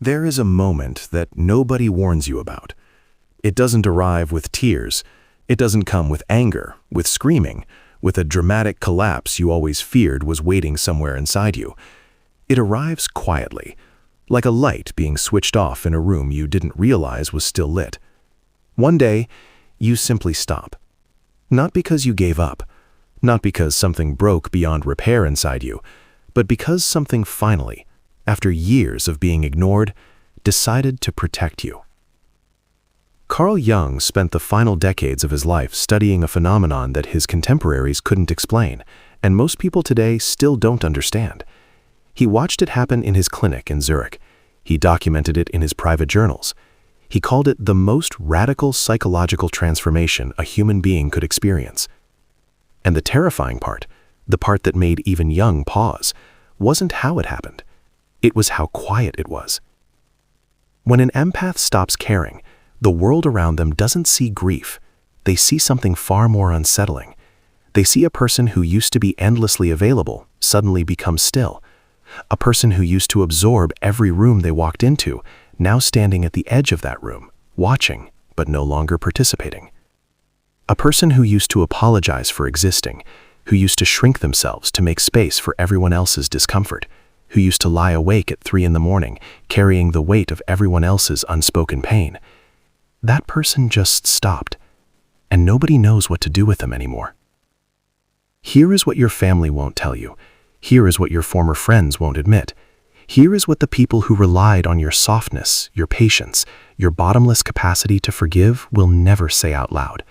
There is a moment that nobody warns you about. It doesn't arrive with tears. It doesn't come with anger, with screaming, with a dramatic collapse you always feared was waiting somewhere inside you. It arrives quietly, like a light being switched off in a room you didn't realize was still lit. One day, you simply stop. Not because you gave up, not because something broke beyond repair inside you, but because something finally, after years of being ignored, decided to protect you. Carl Jung spent the final decades of his life studying a phenomenon that his contemporaries couldn't explain, and most people today still don't understand. He watched it happen in his clinic in Zurich. He documented it in his private journals. He called it the most radical psychological transformation a human being could experience. And the terrifying part, the part that made even Jung pause, wasn't how it happened. It was how quiet it was. When an empath stops caring, the world around them doesn't see grief. They see something far more unsettling. They see a person who used to be endlessly available suddenly become still. A person who used to absorb every room they walked into, now standing at the edge of that room, watching, but no longer participating. A person who used to apologize for existing, who used to shrink themselves to make space for everyone else's discomfort, who used to lie awake at 3 a.m, carrying the weight of everyone else's unspoken pain. That person just stopped, and nobody knows what to do with them anymore. Here is what your family won't tell you. Here is what your former friends won't admit. Here is what the people who relied on your softness, your patience, your bottomless capacity to forgive will never say out loud.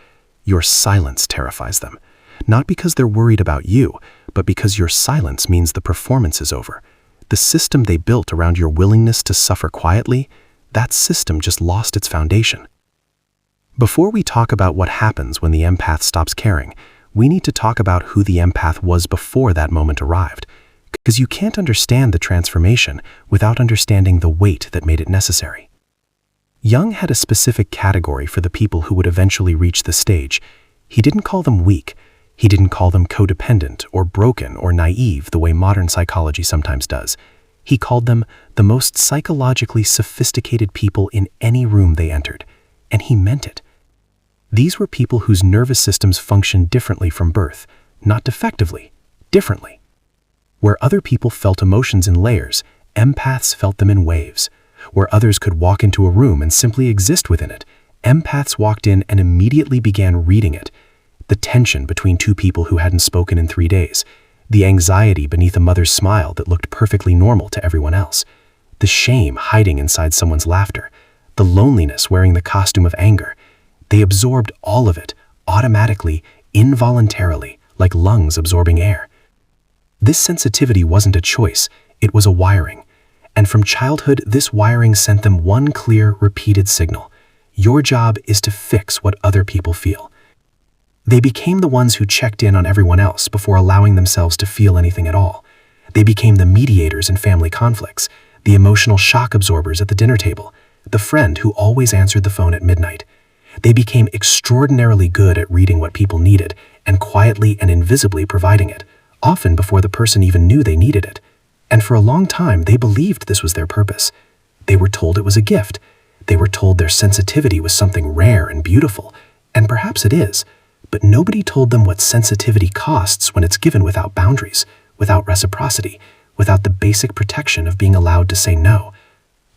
Your silence terrifies them, not because they're worried about you, but because your silence means the performance is over. The system they built around your willingness to suffer quietly, that system just lost its foundation. Before we talk about what happens when the empath stops caring, we need to talk about who the empath was before that moment arrived, because you can't understand the transformation without understanding the weight that made it necessary. Jung had a specific category for the people who would eventually reach the stage. He didn't call them weak. He didn't call them codependent or broken or naive the way modern psychology sometimes does. He called them the most psychologically sophisticated people in any room they entered, and he meant it. These were people whose nervous systems functioned differently from birth, not defectively, differently. Where other people felt emotions in layers, empaths felt them in waves. Where others could walk into a room and simply exist within it, empaths walked in and immediately began reading it. The tension between two people who hadn't spoken in 3 days, the anxiety beneath a mother's smile that looked perfectly normal to everyone else, the shame hiding inside someone's laughter, the loneliness wearing the costume of anger. They absorbed all of it, automatically, involuntarily, like lungs absorbing air. This sensitivity wasn't a choice, it was a wiring. And from childhood, this wiring sent them one clear, repeated signal. Your job is to fix what other people feel. They became the ones who checked in on everyone else before allowing themselves to feel anything at all. They became the mediators in family conflicts, the emotional shock absorbers at the dinner table, the friend who always answered the phone at midnight. They became extraordinarily good at reading what people needed and quietly and invisibly providing it, often before the person even knew they needed it. And for a long time, they believed this was their purpose. They were told it was a gift. They were told their sensitivity was something rare and beautiful, and perhaps it is. But nobody told them what sensitivity costs when it's given without boundaries, without reciprocity, without the basic protection of being allowed to say no.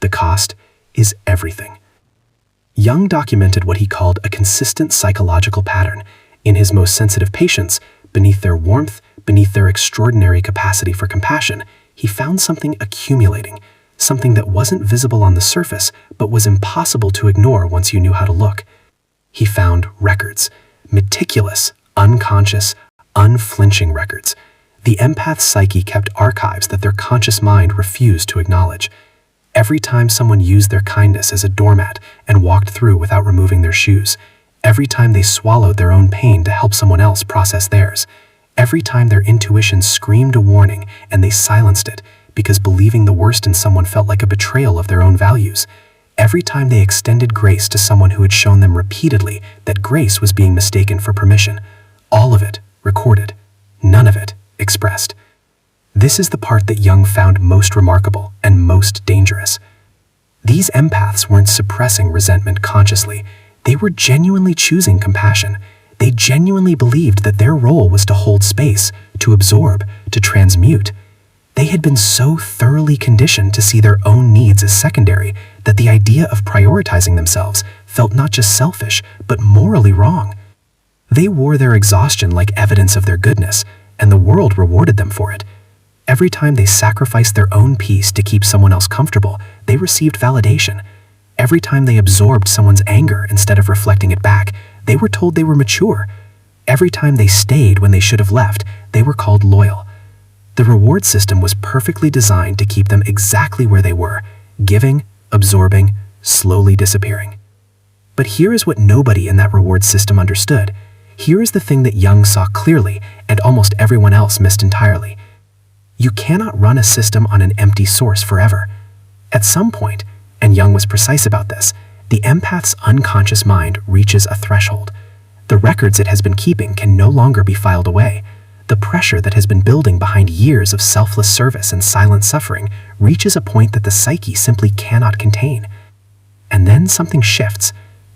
The cost is everything. Jung documented what he called a consistent psychological pattern. In his most sensitive patients, beneath their warmth, beneath their extraordinary capacity for compassion, he found something accumulating, something that wasn't visible on the surface, but was impossible to ignore once you knew how to look. He found records. Meticulous, unconscious, unflinching records. The empath's psyche kept archives that their conscious mind refused to acknowledge. Every time someone used their kindness as a doormat and walked through without removing their shoes, every time they swallowed their own pain to help someone else process theirs, every time their intuition screamed a warning and they silenced it because believing the worst in someone felt like a betrayal of their own values, every time they extended grace to someone who had shown them repeatedly that grace was being mistaken for permission, all of it recorded, none of it expressed. This is the part that Jung found most remarkable and most dangerous. These empaths weren't suppressing resentment consciously. They were genuinely choosing compassion. They genuinely believed that their role was to hold space, to absorb, to transmute. They had been so thoroughly conditioned to see their own needs as secondary that the idea of prioritizing themselves felt not just selfish, but morally wrong. They wore their exhaustion like evidence of their goodness, and the world rewarded them for it. Every time they sacrificed their own peace to keep someone else comfortable, they received validation. Every time they absorbed someone's anger instead of reflecting it back, they were told they were mature. Every time they stayed when they should have left, they were called loyal. The reward system was perfectly designed to keep them exactly where they were, giving, absorbing, slowly disappearing. But here is what nobody in that reward system understood. Here is the thing that Jung saw clearly and almost everyone else missed entirely. You cannot run a system on an empty source forever. At some point, and Jung was precise about this, the empath's unconscious mind reaches a threshold. The records it has been keeping can no longer be filed away. The pressure that has been building behind years of selfless service and silent suffering reaches a point that the psyche simply cannot contain. And then something shifts,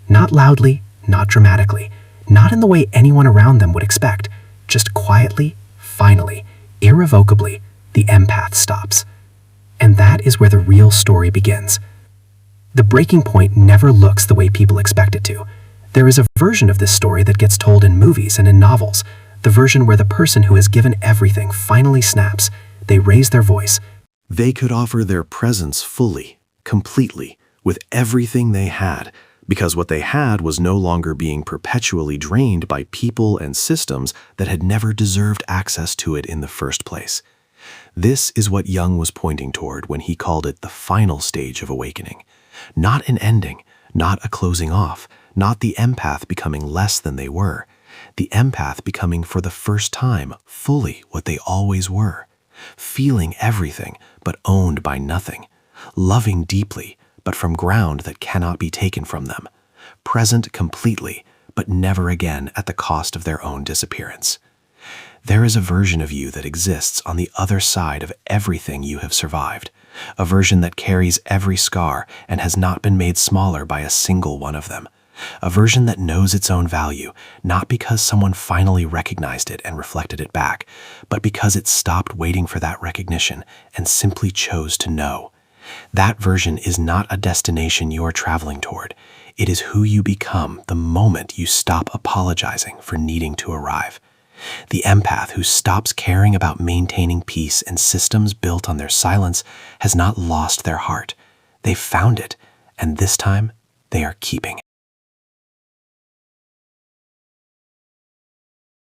not loudly, not dramatically, not in the way anyone around them would expect, just quietly, finally, irrevocably, the empath stops. And that is where the real story begins. The breaking point never looks the way people expect it to. There is a version of this story that gets told in movies and in novels, the version where the person who has given everything finally snaps. They raise their voice. They could offer their presence fully, completely, with everything they had, because what they had was no longer being perpetually drained by people and systems that had never deserved access to it in the first place. This is what Jung was pointing toward when he called it the final stage of awakening. Not an ending, not a closing off, not the empath becoming less than they were. The empath becoming for the first time fully what they always were. Feeling everything, but owned by nothing. Loving deeply, but from ground that cannot be taken from them. Present completely, but never again at the cost of their own disappearance. There is a version of you that exists on the other side of everything you have survived. A version that carries every scar and has not been made smaller by a single one of them. A version that knows its own value, not because someone finally recognized it and reflected it back, but because it stopped waiting for that recognition and simply chose to know. That version is not a destination you are traveling toward. It is who you become the moment you stop apologizing for needing to arrive. The empath who stops caring about maintaining peace and systems built on their silence has not lost their heart. They've found it, and this time they are keeping it.